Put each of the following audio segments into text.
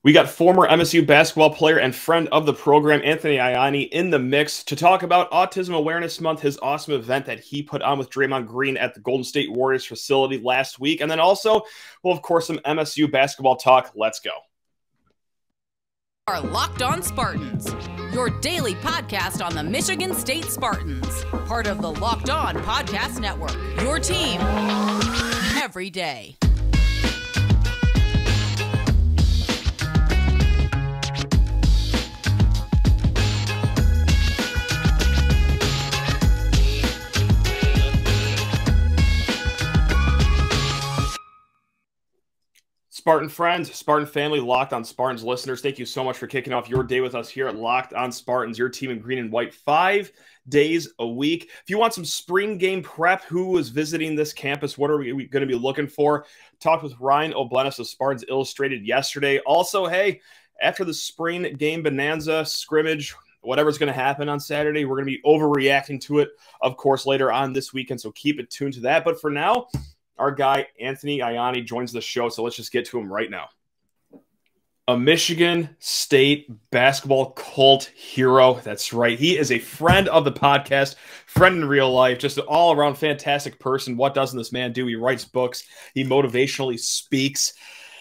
We got former MSU basketball player and friend of the program, Anthony Ianni, in the mix to talk about Autism Awareness Month, his awesome event that he put on with Draymond Green at the Golden State Warriors facility last week. And then also, well, of course, some MSU basketball talk. Let's go. Are Locked On Spartans, your daily podcast on the Michigan State Spartans, part of the Locked On Podcast Network, your team every day. Spartan friends, Spartan family, Locked On Spartans listeners, thank you so much for kicking off your day with us here at Locked On Spartans, your team in green and white 5 days a week. If you want some spring game prep, who is visiting this campus, what are we going to be looking for? Talked with Ryan O'Blenis of Spartans Illustrated yesterday. Also, hey, after the spring game bonanza, scrimmage, whatever's going to happen on Saturday, we're going to be overreacting to it, of course, later on this weekend, so keep it tuned to that. But for now, our guy, Anthony Ianni, joins the show, so let's just get to him right now. A Michigan State basketball cult hero. That's right. He is a friend of the podcast, friend in real life, just an all-around fantastic person. What doesn't this man do? He writes books. He motivationally speaks.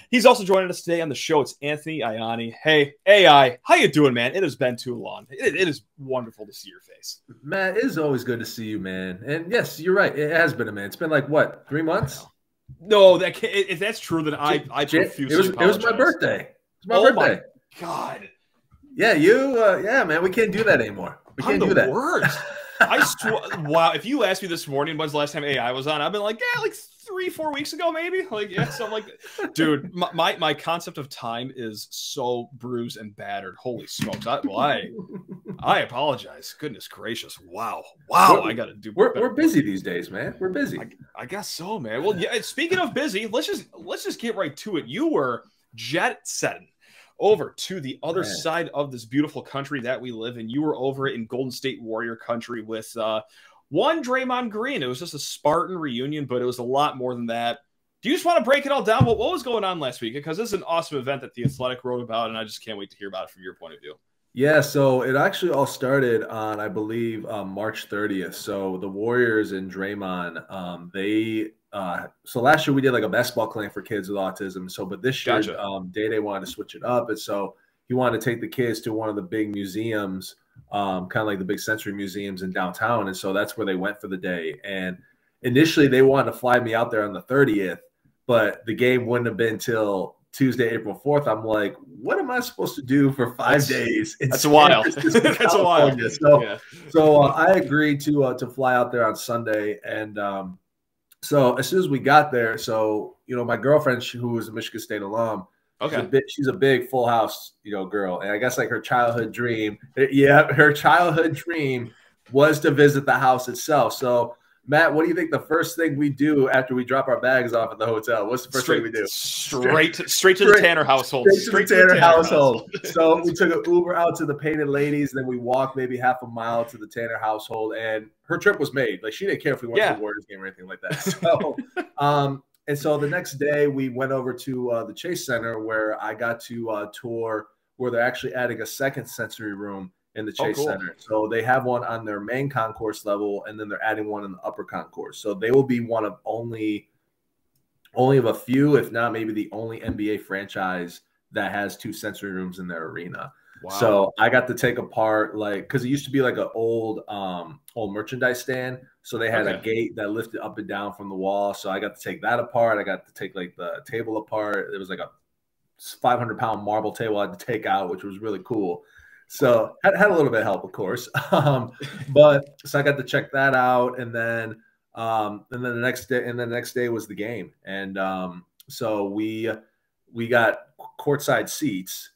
He's also joining us today on the show. It's Anthony Ianni. Hey, AI, how you doing, man? It has been too long. It is wonderful to see your face. Man, it is always good to see you, man. And yes, you're right. It has been a minute. It's been like, what, 3 months? No, if that's true, then I profusely apologize. It was my birthday. It was my birthday. My God. Yeah, yeah, man, we can't do that anymore. We can't do that. Worst. Wow, if you asked me this morning when's the last time AI was on, I've been like, yeah, like 3-4 weeks ago, maybe. Like, yeah, something like that. Dude, my concept of time is so bruised and battered. Holy smokes. I apologize. Goodness gracious. Wow. I gotta do we're busy these days, man. We're busy. I guess so, man. Well, yeah, speaking of busy, let's just get right to it. You were jet setting over to the other side of this beautiful country that we live in. You were over in Golden State Warrior country with one Draymond Green. It was just a Spartan reunion, but it was a lot more than that. Do you just want to break it all down? What was going on last week? Because this is an awesome event that The Athletic wrote about, and I just can't wait to hear about it from your point of view. Yeah, so it actually all started on, I believe, March 30th. So the Warriors and Draymond, so last year we did like a basketball clinic for kids with autism. So, but this year, Day wanted to switch it up, and so he wanted to take the kids to one of the big museums, kind of like the big sensory museums in downtown, and so that's where they went for the day. And initially, they wanted to fly me out there on the 30th, but the game wouldn't have been till Tuesday, April 4th. I'm like, what am I supposed to do for 5 days? That's a while. That's a while. So I agreed to fly out there on Sunday, and so as soon as we got there, so my girlfriend, who was a Michigan State alum, she's a big Full House girl, and I guess like her childhood dream, was to visit the house itself. So Matt, what do you think the first thing we do after we drop our bags off at the hotel? What's the first thing we do? Straight to the Tanner household. Straight to the Tanner household. So we took an Uber out to the Painted Ladies, then we walked maybe half a mile to the Tanner household, and her trip was made. Like, she didn't care if we went to the Warriors game or anything like that. So, and so the next day we went over to the Chase Center, where I got to tour where they're actually adding a second sensory room in the Chase Center. So they have one on their main concourse level, and then they're adding one in the upper concourse. So they will be one of only of a few, if not maybe the only NBA franchise that has 2 sensory rooms in their arena. Wow. So I got to take apart, like, because it used to be like an old merchandise stand. So they had a gate that lifted up and down from the wall. So I got to take that apart. I got to take like the table apart. It was like a 500-pound marble table I had to take out, which was really cool. So had a little bit of help, of course, but so I got to check that out, and then the next day was the game, and so we got courtside seats,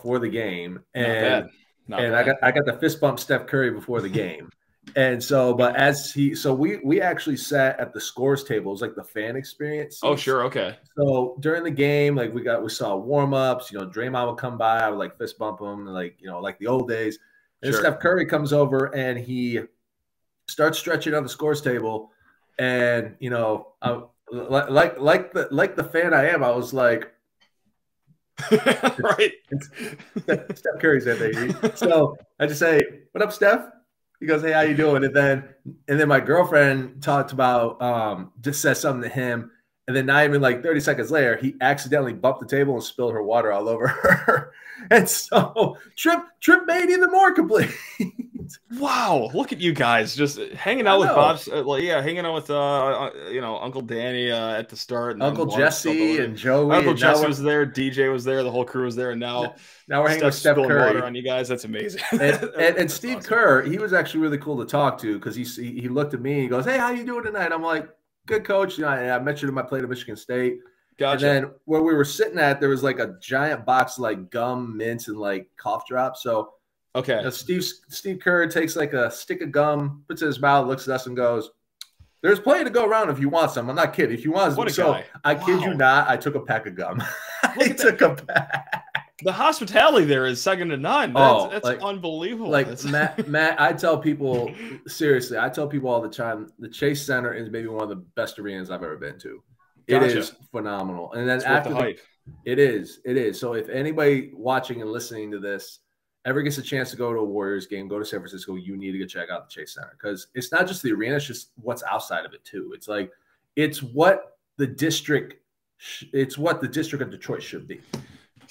for the game, and I got the fist bump Steph Curry before the game, and so we actually sat at the scores table. It was like the fan experience. Oh, sure, okay. So during the game, like we saw warm ups. Draymond would come by. I would like fist bump him, like the old days. And Steph Curry comes over and he starts stretching on the scores table, and like the fan I am, I was like, Right. Steph Curry's that baby. So I just say, "What up, Steph?" He goes, "Hey, how you doing?" And then my girlfriend talked about just said something to him, and then not even like 30 seconds later, he accidentally bumped the table and spilled her water all over her. And so trip made even more complete. Wow, look at you guys just hanging out with Bob's, hanging out with Uncle Danny at the start, and Uncle Jesse and Joey. Uncle Jesse was there, DJ was there, the whole crew was there, and now we're hanging with Steph Curry. Water on you guys. That's amazing. And Steve awesome. Kerr, he was actually really cool to talk to because he looked at me and he goes, "Hey, how you doing tonight?" I'm like, "Good, coach." I met you in my play to Michigan State. Gotcha. And then where we were sitting at, there was like a giant box of like gum, mints, and like cough drops. So okay, Steve Kerr takes like a stick of gum, puts it in his mouth, looks at us, and goes, "There's plenty to go around if you want some." I'm not kidding. If you want some, what a guy. I kid you not, I took a pack of gum. I took a pack. The hospitality there is second to none. That's like, unbelievable. Like Matt, I tell people seriously, I tell people all the time, the Chase Center is maybe one of the best arenas I've ever been to. Gotcha. It is phenomenal. And then after the hype. It is. So if anybody watching and listening to this ever gets a chance to go to a Warriors game, go to San Francisco, you need to go check out the Chase Center because it's not just the arena, it's just what's outside of it too. It's like it's what the district of Detroit should be.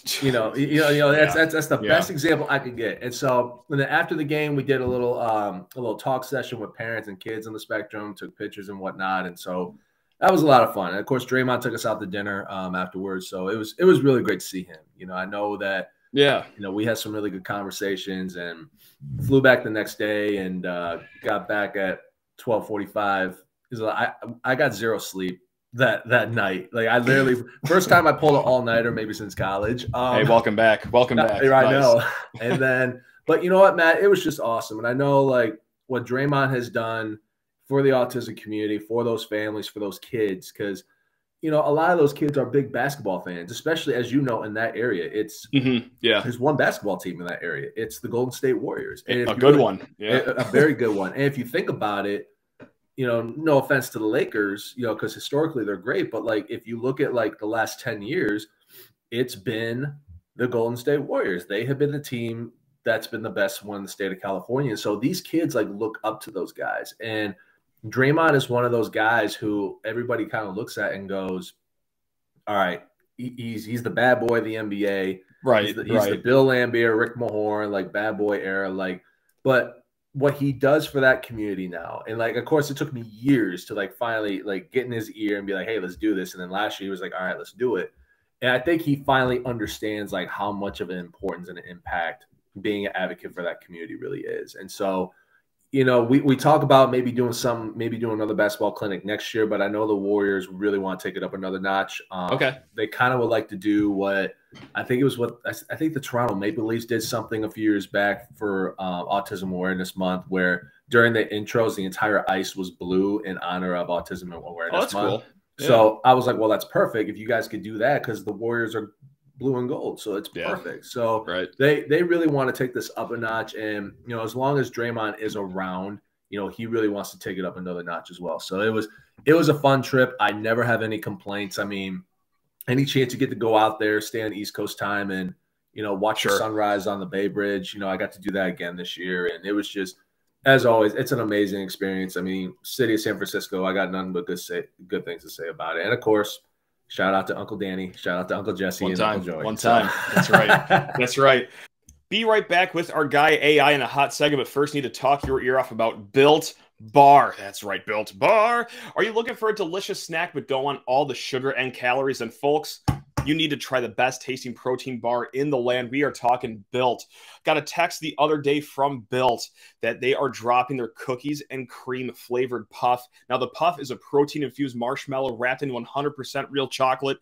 That's the best example I could get. And so then after the game, we did a little talk session with parents and kids on the spectrum, took pictures and whatnot. And so that was a lot of fun. And of course, Draymond took us out to dinner afterwards. So it was really great to see him. I know that, we had some really good conversations and flew back the next day and got back at 12:45. I got zero sleep that night. Like I literally first time I pulled an all-nighter maybe since college. Hey, welcome back. Welcome back. I know. And then, but you know what, Matt? It was just awesome. And I know like what Draymond has done for the autism community, for those families, for those kids, because a lot of those kids are big basketball fans, especially as you know in that area. It's there's one basketball team in that area. It's the Golden State Warriors. And a good one. Yeah. A very good one. And if you think about it, no offense to the Lakers, because historically they're great, but like if you look at like the last 10 years, it's been the Golden State Warriors. They have been the team that's been the best one in the state of California. So these kids like look up to those guys. And Draymond is one of those guys who everybody kind of looks at and goes, all right, he's the bad boy of the NBA. Right. He's the Bill Laimbeer, Rick Mahorn, like bad boy era. Like, but what he does for that community now. And like, of course, it took me years to like finally like get in his ear and be like, hey, let's do this. And then last year he was like, all right, let's do it. And I think he finally understands like how much of an importance and an impact being an advocate for that community really is. And so, we talk about maybe doing another basketball clinic next year, but I know the Warriors really want to take it up another notch. Okay. They kind of would like to do what I think the Toronto Maple Leafs did something a few years back for Autism Awareness Month, where during the intros, the entire ice was blue in honor of Autism Awareness Month. Cool. Yeah. So I was like, well, that's perfect if you guys could do that because the Warriors are blue and gold, so it's perfect. So they really want to take this up a notch, and as long as Draymond is around, he really wants to take it up another notch as well. So it was a fun trip. I never have any complaints. I mean, any chance you get to go out there, stay on East Coast time, and watch the sunrise on the Bay Bridge. I got to do that again this year, and it was just, as always, it's an amazing experience. I mean, city of San Francisco, I got nothing but good things to say about it, and of course, shout out to Uncle Danny. Shout out to Uncle Jesse and Uncle Joey. One time. That's right. That's right. Be right back with our guy AI in a hot second, but first need to talk your ear off about Built Bar. That's right, Built Bar. Are you looking for a delicious snack but don't want all the sugar and calories? And folks, you need to try the best tasting protein bar in the land. We are talking Built. Got a text the other day from Built that they are dropping their cookies and cream flavored puff. Now, the puff is a protein infused marshmallow wrapped in 100% real chocolate.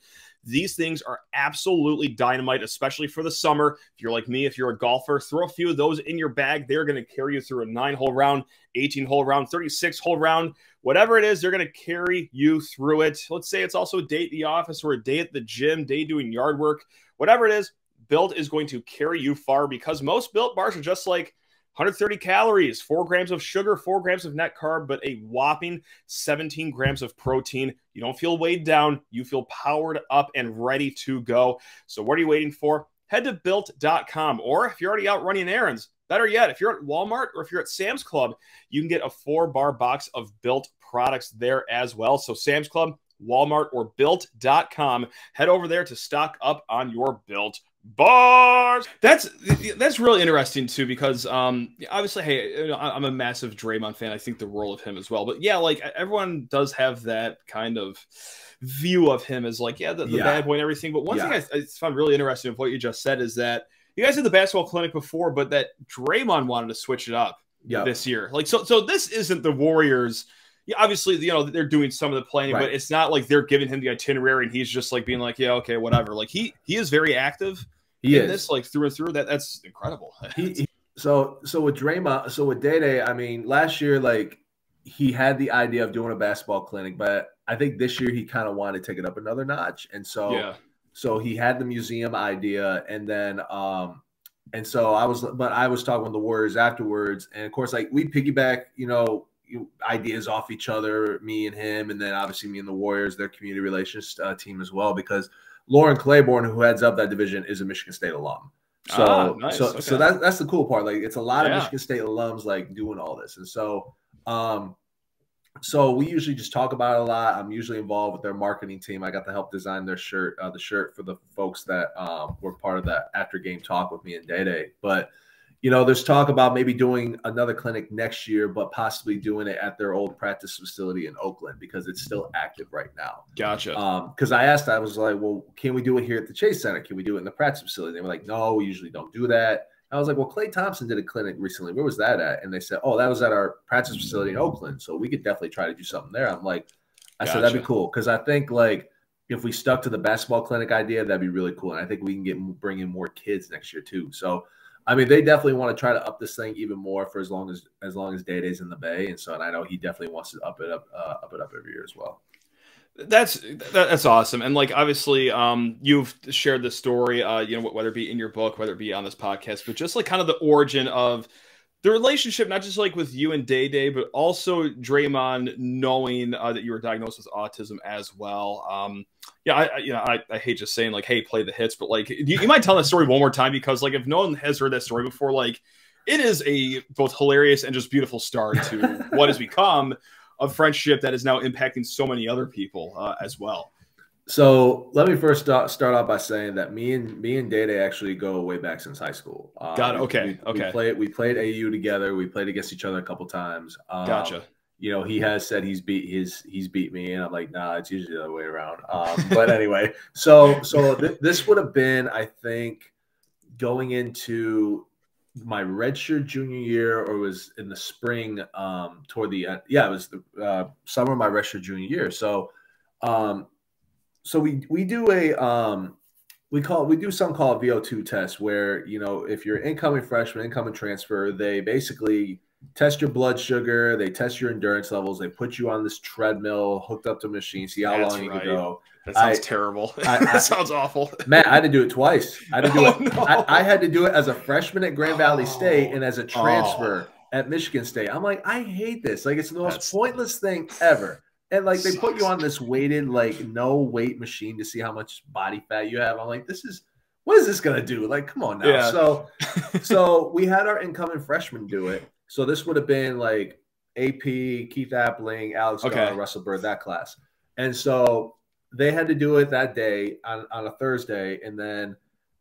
These things are absolutely dynamite, especially for the summer. If you're like me, if you're a golfer, throw a few of those in your bag. They're going to carry you through a 9-hole round, 18-hole round, 36-hole round. Whatever it is, they're going to carry you through it. Let's say it's also a day at the office or a day at the gym, day doing yard work. Whatever it is, Built is going to carry you far because most Built bars are just like 130 calories, 4 grams of sugar, 4 grams of net carb, but a whopping 17 grams of protein. You don't feel weighed down. You feel powered up and ready to go. So what are you waiting for? Head to built.com, or if you're already out running errands, better yet, if you're at Walmart or if you're at Sam's Club, you can get a 4-bar box of Built products there as well. So Sam's Club, Walmart, or built.com, head over there to stock up on your Built bars. That's really interesting too, because obviously, hey, I'm a massive Draymond fan. I think the role of him as well, but yeah, like everyone does have that kind of view of him as like, the bad boy and everything. But one thing I found really interesting of what you just said is that you guys did the basketball clinic before, but that Draymond wanted to switch it up this year. Like, so this isn't the Warriors. Yeah, obviously, they're doing some of the planning, but it's not like they're giving him the itinerary and he's just like being like, yeah, okay, whatever. Like he is very active in this, like through and through. That's incredible. So with Draymond, so with Day-Day, I mean, last year, like he had the idea of doing a basketball clinic, but I think this year he kind of wanted to take it up another notch. And so, so he had the museum idea, and then and so I was talking with the Warriors afterwards, and of course, like we piggyback, ideas off each other, me and him, and then obviously me and the Warriors, their community relations team as well, because Lauren Claiborne, who heads up that division, is a Michigan State alum. So nice. So that's the cool part. Like it's a lot of Michigan State alums like doing all this, and so so we usually just talk about it a lot. I'm usually involved with their marketing team. I got to help design their shirt, the shirt for the folks that were part of that after game talk with me and Day-Day. But there's talk about maybe doing another clinic next year, but possibly doing it at their old practice facility in Oakland because it's still active right now. Gotcha. Because I was like, well, can we do it here at the Chase Center? Can we do it in the practice facility? They were like, no, we usually don't do that. I was like, well, Klay Thompson did a clinic recently. Where was that at? And they said, oh, that was at our practice facility in Oakland. So we could definitely try to do something there. I'm like, I said, that'd be cool. Because I think like if we stuck to the basketball clinic idea, that'd be really cool. And I think we can bring in more kids next year too. So, I mean, they definitely want to try to up this thing even more for as long as Day-Day's in the Bay. And so, and I know he definitely wants to up it up every year as well. That's awesome. And like, obviously, you've shared this story, whether it be in your book, whether it be on this podcast, but just like kind of the origin of the relationship, not just like with you and Day-Day, but also Draymond knowing that you were diagnosed with autism as well. I hate just saying like, hey, play the hits, but like, you might tell that story one more time, because like, if no one has heard that story before, like it is a both hilarious and just beautiful start to what has become a friendship that is now impacting so many other people as well. So let me first start off by saying that me and Day-Day actually go way back since high school. Got it. Okay. We played AU together. We played against each other a couple times. Gotcha. He has said he's beat me, and I'm like, nah, it's usually the other way around. But anyway, so this would have been, I think, going into my redshirt junior year, or it was in the spring toward the end. Yeah, it was the summer of my redshirt junior year. So we do a we do something called a VO2 test, where if you're incoming freshman, incoming transfer, they basically test your blood sugar, they test your endurance levels, they put you on this treadmill hooked up to a machine, see how long you can go. That sounds terrible. That sounds awful. Man, I had to do it twice. I had to do it as a freshman at Grand Valley State and as a transfer at Michigan State. I'm like, I hate this. Like, it's the most pointless thing ever. And like, they put you on this weighted, like, no weight machine to see how much body fat you have. I'm like, what is this gonna do? Like, come on now. Yeah. So we had our incoming freshmen do it. So this would have been like AP, Keith Appling, Alex Garner, Russell Bird, that class. And so they had to do it that day on a Thursday. And then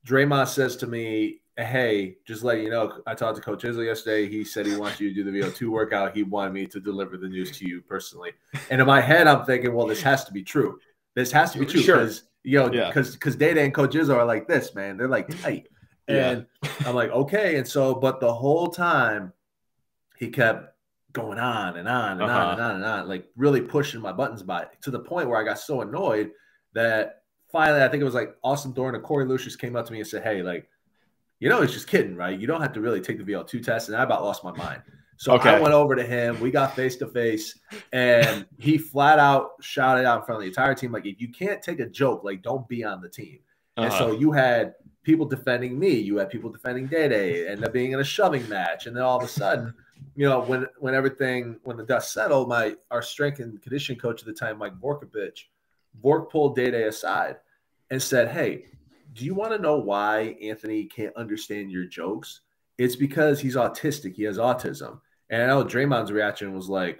Draymond says to me, hey, just let you know, I talked to Coach Izzo yesterday. He said he wants you to do the VO2 workout. He wanted me to deliver the news to you personally. And in my head, I'm thinking, well, this has to be true. This has to be true. Because, because Day-Day and Coach Izzo are like this, man. They're like tight. And I'm like, okay. And so, but the whole time he kept going on and on and on and on and on, like really pushing my buttons by, to the point where I got so annoyed that finally, I think it was like Austin Thorne and Corey Lucius came up to me and said, hey, like, it's just kidding, right? You don't have to really take the VO2 test. And I about lost my mind. So I went over to him. We got face to face, and he flat out shouted out in front of the entire team, like, if you can't take a joke, like, don't be on the team. And so you had people defending me. You had people defending Day-Day, ended up being in a shoving match. And then all of a sudden, you know, when the dust settled, our strength and conditioning coach at the time, Mike Vorkovich, Vork pulled Day-Day aside and said, hey, do you want to know why Anthony can't understand your jokes? It's because he's autistic. He has autism. And I know Draymond's reaction was like,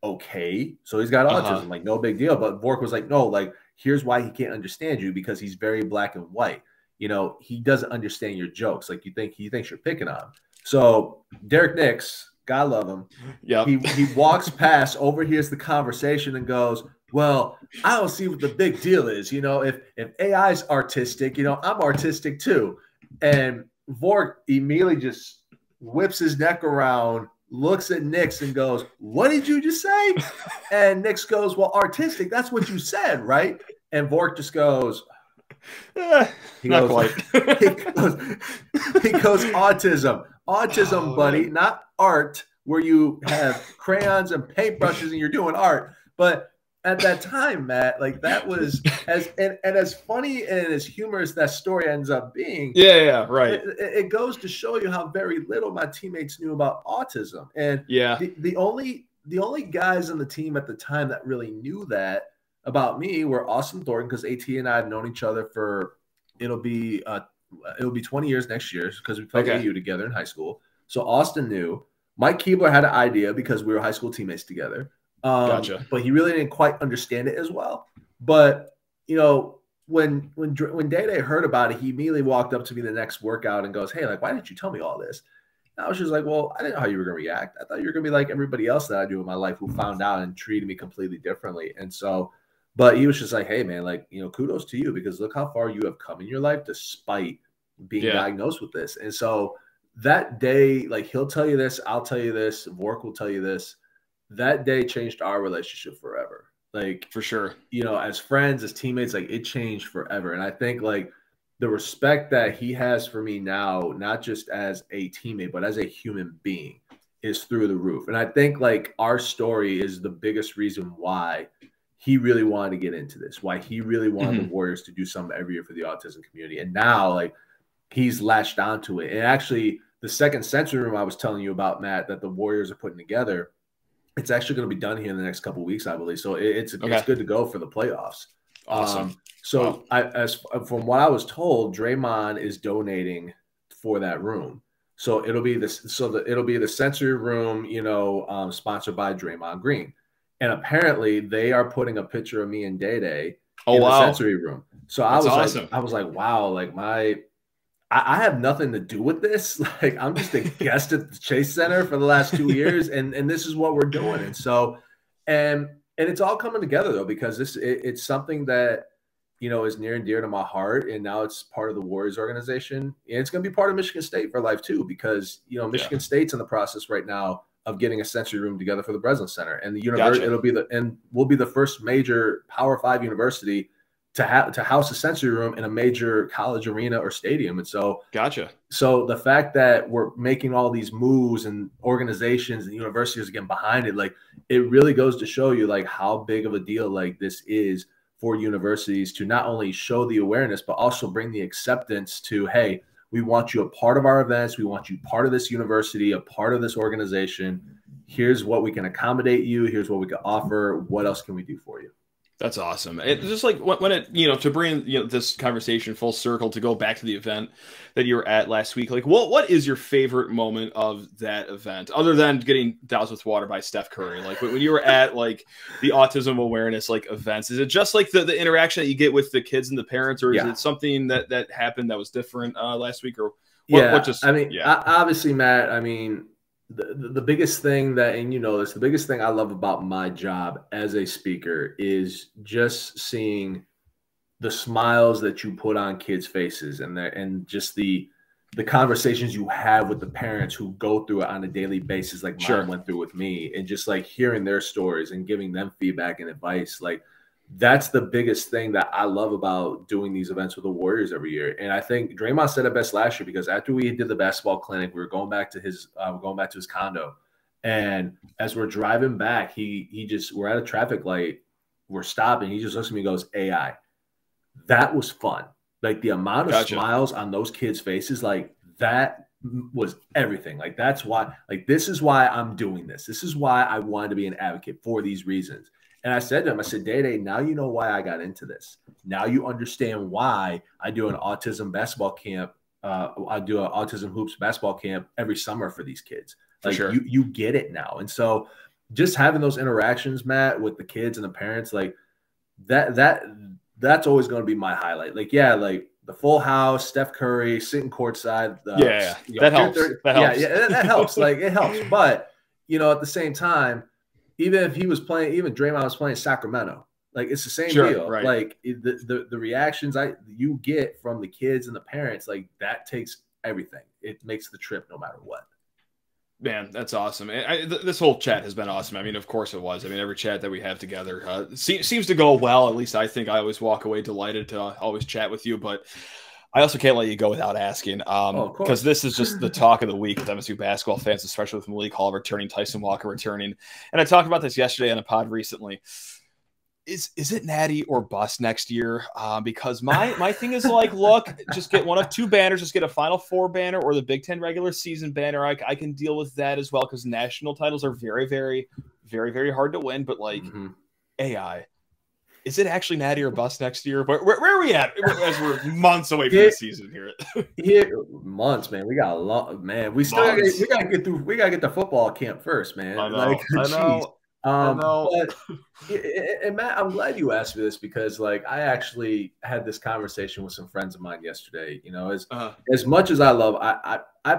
okay, so he's got autism, like no big deal. But Vork was like, no, like here's why he can't understand you, because he's very black and white. You know, he doesn't understand your jokes. Like he thinks you're picking on him. So Derek Nix, God love him. Yeah, he walks past, overhears the conversation, and goes, well, I don't see what the big deal is. You know, if AI's artistic, you know, I'm artistic too. And Vork immediately just whips his neck around, looks at Nix and goes, what did you just say? And Nix goes, well, artistic, that's what you said, right? And Vork just goes, he goes, autism, buddy, not art, where you have crayons and paintbrushes and you're doing art. But at that time, Matt, like that was as funny and as humorous that story ends up being. Yeah, right. It goes to show you how very little my teammates knew about autism. And the only guys on the team at the time that really knew that about me were Austin Thornton, because AT and I have known each other for it'll be 20 years next year, because we played AU together in high school. So Austin knew. Mike Keebler had an idea because we were high school teammates together. Gotcha. But he really didn't quite understand it as well. But you know, when Day-Day heard about it, he immediately walked up to me the next workout and goes, "Hey, like, why didn't you tell me all this?" And I was just like, "Well, I didn't know how you were gonna react. I thought you were gonna be like everybody else that I do in my life who found out and treated me completely differently." And so, but he was just like, "Hey, man, like, you know, kudos to you, because look how far you have come in your life despite being diagnosed with this." And so that day, like, he'll tell you this, I'll tell you this, Vork will tell you this. That day changed our relationship forever. Like, for sure, you know, as friends, as teammates, like it changed forever. And I think like the respect that he has for me now, not just as a teammate, but as a human being, is through the roof. And I think like our story is the biggest reason why he really wanted to get into this, why he really wanted the Warriors to do something every year for the autism community. And now like he's latched onto it. And actually the second sensory room I was telling you about, Matt, that the Warriors are putting together, it's actually going to be done here in the next couple of weeks, I believe. So it's good to go for the playoffs. Awesome. As from what I was told, Draymond is donating for that room. So it'll be the sensory room, you know, sponsored by Draymond Green. And apparently they are putting a picture of me and Day-Day in the sensory room. So I was like, wow, like I have nothing to do with this. Like, I'm just a guest at the Chase Center for the last 2 years, and this is what we're doing. And so, and it's all coming together though, because it's something that, you know, is near and dear to my heart, and now it's part of the Warriors organization, and it's going to be part of Michigan State for life too, because you know Michigan State's in the process right now of getting a sensory room together for the Breslin Center, and the university we'll be the first major Power 5 university to house a sensory room in a major college arena or stadium. And so so the fact that we're making all these moves and organizations and universities getting behind it, like it really goes to show you like how big of a deal like this is for universities to not only show the awareness, but also bring the acceptance to, hey, we want you a part of our events. We want you part of this university, a part of this organization. Here's what we can accommodate you. Here's what we can offer. What else can we do for you? That's awesome. It's just like when it, you know, to bring, you know, this conversation full circle, to go back to the event that you were at last week, like what is your favorite moment of that event other than getting doused with water by Steph Curry? Like when you were at like the autism awareness, like events, is it just like the interaction that you get with the kids and the parents, or is it something that happened that was different last week, or obviously, Matt, I mean, the biggest thing that, and you know this, the biggest thing I love about my job as a speaker is just seeing the smiles that you put on kids' faces, and just the conversations you have with the parents who go through it on a daily basis, like mine went through with me, and just like hearing their stories and giving them feedback and advice. Like that's the biggest thing that I love about doing these events with the Warriors every year. And I think Draymond said it best last year, because after we did the basketball clinic, we were going back to his condo. And as we're driving back, we're at a traffic light, we're stopping. He just looks at me and goes, AI, that was fun. Like the amount of smiles on those kids' faces, like that was everything. Like that's why, like this is why I'm doing this. This is why I wanted to be an advocate for these reasons. And I said to him, I said, Day, now you know why I got into this. Now you understand why I do an autism basketball camp. I do an autism hoops basketball camp every summer for these kids. Like you get it now. And so just having those interactions, Matt, with the kids and the parents, like that's always going to be my highlight. Like, yeah, like the full house, Steph Curry sitting courtside. That helps. That helps. Like it helps. But, you know, at the same time, even if he was playing, even Draymond was playing Sacramento, like it's the same deal. Right. Like the reactions you get from the kids and the parents, like that takes everything. It makes the trip no matter what. Man, that's awesome. This whole chat has been awesome. I mean, of course it was. I mean, every chat that we have together seems to go well. At least I think I always walk away delighted to always chat with you. But I also can't let you go without asking, because this is just the talk of the week with MSU basketball fans, especially with Malik Hall returning, Tyson Walker returning. And I talked about this yesterday on a pod recently. Is it natty or bust next year? Because my thing is like, look, just get one of two banners, just get a Final Four banner or the Big Ten regular season banner. I can deal with that as well, because national titles are very, very, very, very hard to win. But like AI, is it actually natty or bust next year? Where are we at as we're months away from the season here? Months, man. We got a lot, man. We gotta get through. We gotta get the football camp first, man. I know. But, and Matt, I'm glad you asked me this, because like I actually had this conversation with some friends of mine yesterday. You know, as much as I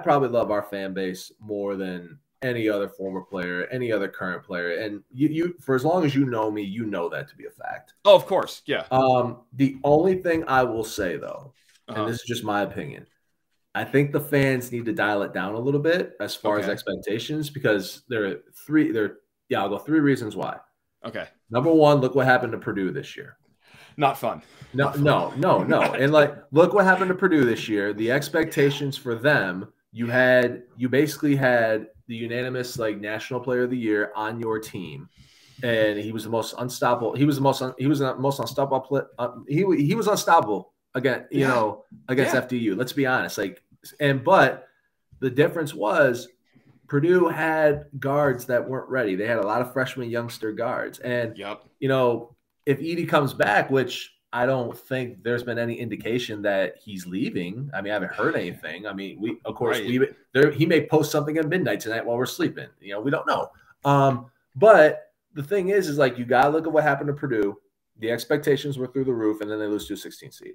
probably love our fan base more than any other former player, any other current player. And you for as long as you know me, you know that to be a fact. Oh, of course. Yeah. The only thing I will say though, and this is just my opinion, I think the fans need to dial it down a little bit as far as expectations, because I'll go 3 reasons why. Okay. Number one, look what happened to Purdue this year. Not fun. No. And like, look what happened to Purdue this year. The expectations for them, you basically had the unanimous like national player of the year on your team, and he was the most unstoppable. He was the most unstoppable. He was unstoppable against FDU. Let's be honest. But the difference was, Purdue had guards that weren't ready. They had a lot of freshman youngster guards. And, you know, if Edey comes back, which I don't think there's been any indication that he's leaving. I mean, I haven't heard anything. I mean, he may post something at midnight tonight while we're sleeping. You know, we don't know. But the thing is like, you got to look at what happened to Purdue. The expectations were through the roof, and then they lose to a 16 seed.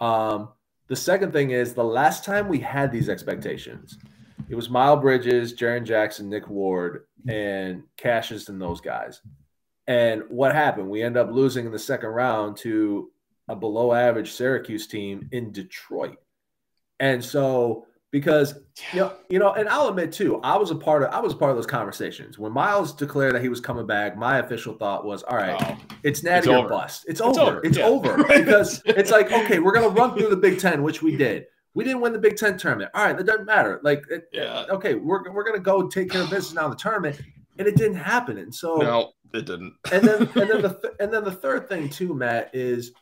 The second thing is, the last time we had these expectations, it was Miles Bridges, Jaren Jackson, Nick Ward, and Cassius and those guys. And what happened? We end up losing in the second round to a below-average Syracuse team in Detroit. And so, because you know, and I'll admit too, I was a part of those conversations. When Miles declared that he was coming back, my official thought was, all right, it's natty or bust. It's over. It's over. Because it's like, okay, we're gonna run through the Big Ten, which we did. We didn't win the Big Ten tournament. All right, that doesn't matter. Okay, we're gonna go take care of business now in the tournament, and it didn't happen. And so no, it didn't. and then the third thing too, Matt, is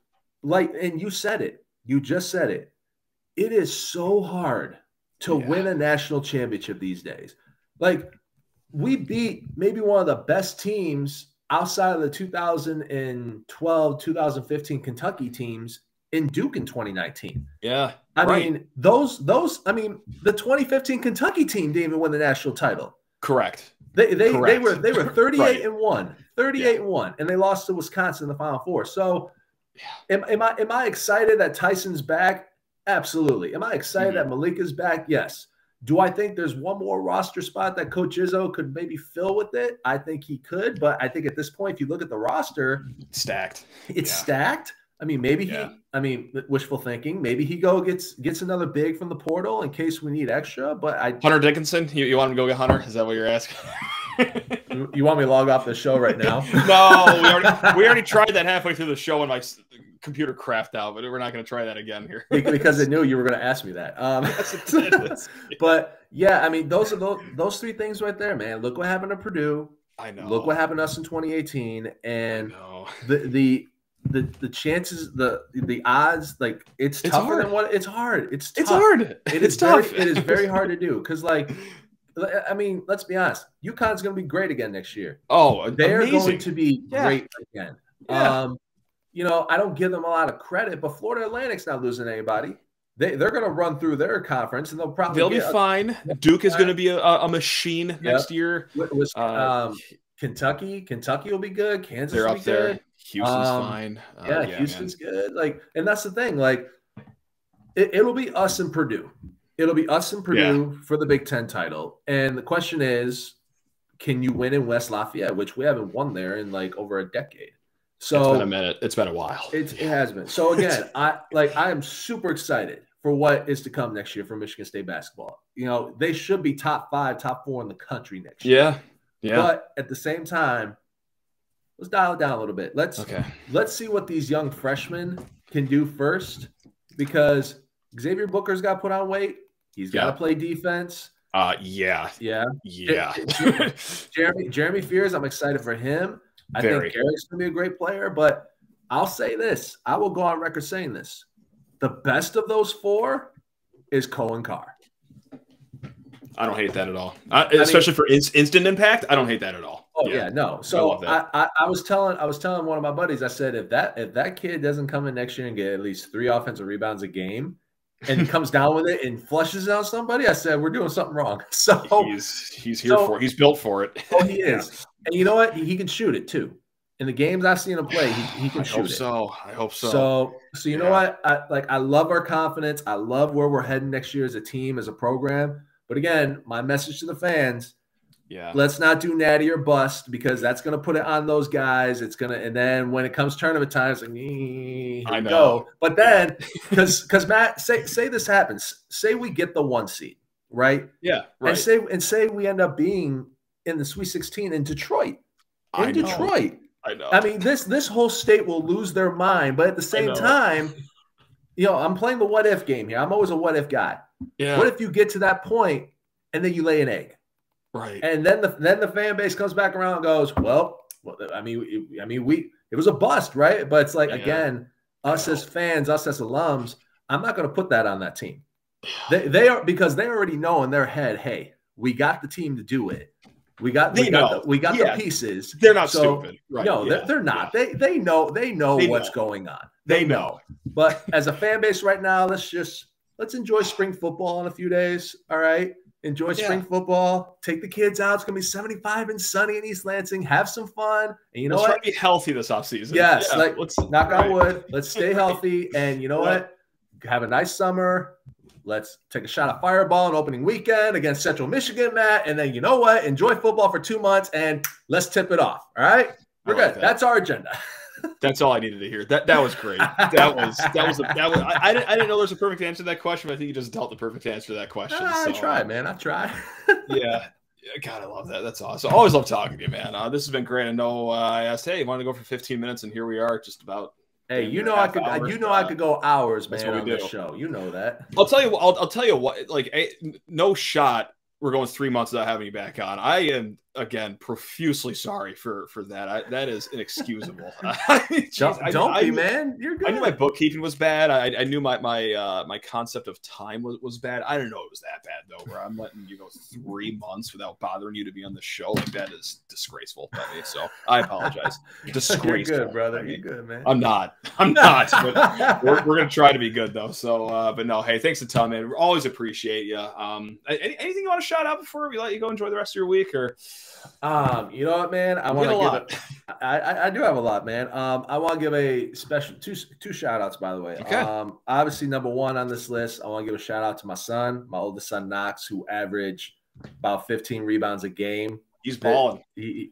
like, and you said it. You just said it. It is so hard to win a national championship these days. Like, we beat maybe one of the best teams outside of the 2012, 2015 Kentucky teams in Duke in 2019. Yeah. I mean, the 2015 Kentucky team didn't even win the national title. Correct. They were 38-1, 38-1, and they lost to Wisconsin in the Final Four. So am I excited that Tyson's back? Absolutely. Am I excited that Malik is back? Yes. Do I think there's one more roster spot that Coach Izzo could maybe fill with it? I think he could, but I think at this point, if you look at the roster, it's stacked. It's stacked. I mean, maybe wishful thinking. Maybe he gets another big from the portal in case we need extra. But Hunter Dickinson, you want him to go get Hunter? Is that what you're asking? You want me to log off the show right now? No, we already tried that halfway through the show and my computer crapped out, but we're not going to try that again here because I knew you were going to ask me that. But yeah, I mean, those are those three things right there, man. Look what happened to Purdue. I know. Look what happened to us in 2018, and the chances, the odds, like it's tougher hard. than what it's hard. It's tough. It's hard. It's tough. It is very hard to do because, like, I mean, let's be honest. UConn's going to be great again next year. Oh, they're amazing. going to be great again. Yeah. You know, I don't give them a lot of credit, but Florida Atlantic's not losing anybody. They're going to run through their conference, and they'll be fine. Duke is going to be a machine next year. Kentucky will be good. Kansas they're will be up there. Good. Houston's fine. Houston's good. Like, and that's the thing. Like, it'll be us and Purdue. It'll be us and Purdue for the Big Ten title. And the question is, can you win in West Lafayette, which we haven't won there in like over a decade? So it's been a minute. It's been a while. It has been. So again, I am super excited for what is to come next year for Michigan State basketball. You know, they should be top 5, top 4 in the country next year. Yeah. But at the same time, let's dial it down a little bit. Let's see what these young freshmen can do first, because Xavier Booker's got to put on weight. He's got to play defense. Yeah. Jeremy Fears, I'm excited for him. I think Garrick's going to be a great player, but I'll say this. I will go on record saying this. The best of those 4 is Cohen Carr. I don't hate that at all. Especially for instant impact, I don't hate that at all. Oh yeah, no. So I was telling one of my buddies, I said, if that kid doesn't come in next year and get at least 3 offensive rebounds a game, and he comes down with it and flushes out somebody, I said, we're doing something wrong. So he's here for it. He's built for it. Oh, he is. And you know what? He can shoot it too. In the games I've seen him play, he can shoot it. I hope so. So you know what? I love our confidence. I love where we're heading next year as a team, as a program. But again, my message to the fans, let's not do natty or bust, because that's going to put it on those guys. It's going to, and then when it comes tournament time, it's like, I know. Go. But then, because Matt, say this happens. Say we get the 1 seed, right? Yeah, right. And say we end up being in the Sweet 16 in Detroit. Detroit. I know. I mean, this whole state will lose their mind. But at the same time, you know, I'm playing the what if game here. I'm always a what if guy. Yeah. What if you get to that point and then you lay an egg? Right. And then the fan base comes back around and goes, well, it was a bust, right? But it's like, again, us as fans, us as alums, I'm not going to put that on that team. They are, because they already know in their head, hey, we got the team to do it. We got the pieces. They're not stupid. Right. No, they're not. They know what's going on. They know. But as a fan base right now, let's enjoy spring football in a few days. All right. Enjoy spring football. Take the kids out. It's going to be 75 and sunny in East Lansing. Have some fun. And you know what? Try to be healthy this offseason. Yes. Let's knock on wood. Let's stay healthy. And you know what? Have a nice summer. Let's take a shot at Fireball on opening weekend against Central Michigan, Matt. And then you know what? Enjoy football for 2 months and let's tip it off. All right? We're good. That's our agenda. That's all I needed to hear. That was great. I didn't know there's a perfect answer to that question, but I think you just dealt the perfect answer to that question. I try, man. I try. Yeah. God, I love that. That's awesome. Always love talking to you, man. This has been great. I know I asked, hey, you want to go for 15 minutes, and here we are, just about. Hey, I could go hours, man, on this show. You know that. I'll tell you what. Like, no shot. We're going 3 months without having you back on. I am, again, profusely sorry for that. That is inexcusable. Don't be, man. You're good. I knew my bookkeeping was bad. I knew my concept of time was bad. I didn't know it was that bad, though, where I'm letting you go 3 months without bothering you to be on the show. Like, that is disgraceful by me. So I apologize. Disgraceful. You're good, brother. You're good, man. I'm not. But we're going to try to be good, though. So, but no, hey, thanks a ton, man. We always appreciate you. Anything you want to shout out before we let you go enjoy the rest of your week? Or you know what, man, I want to give I do have a lot, man. I want to give a special two shout outs, by the way. Okay. Obviously, number one on this list, I want to give a shout out to my oldest son Knox, who averaged about 15 rebounds a game. He's balling. He's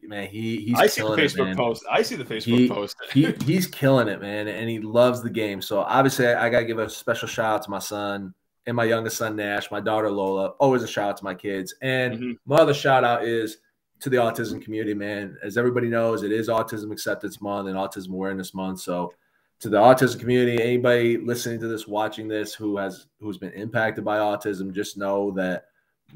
I see the Facebook post. I see the Facebook post. He's killing it, man, and he loves the game. So obviously, I got to give a special shout out to my son and my youngest son Nash, my daughter Lola. Always a shout out to my kids. And my other shout out is to the autism community, man. As everybody knows, it is Autism Acceptance Month and Autism Awareness Month. So to the autism community, anybody listening to this, watching this, who's been impacted by autism, just know that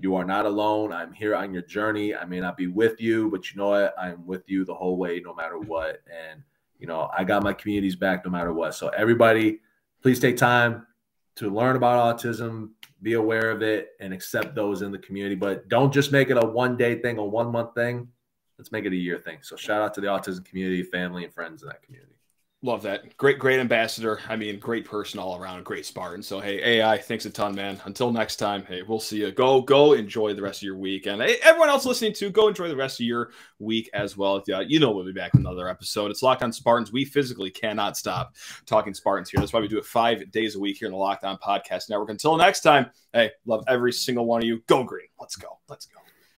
you are not alone. I'm here on your journey. I may not be with you, but you know what? I'm with you the whole way, no matter what. And you know, I got my community's back no matter what. So everybody, please take time to learn about autism, be aware of it, and accept those in the community. But don't just make it a one-day thing, a one-month thing. Let's make it a year thing. So shout out to the autism community, family, and friends in that community. Love that. Great ambassador. I mean, great person all around, great Spartan. So, hey, AI, thanks a ton, man. Until next time, hey, we'll see you. Go enjoy the rest of your week. And hey, everyone else listening to, go enjoy the rest of your week as well. You know, we'll be back with another episode. It's Locked On Spartans. We physically cannot stop talking Spartans here. That's why we do it 5 days a week here in the Locked On Podcast Network. Until next time, hey, love every single one of you. Go Green. Let's go. Let's go.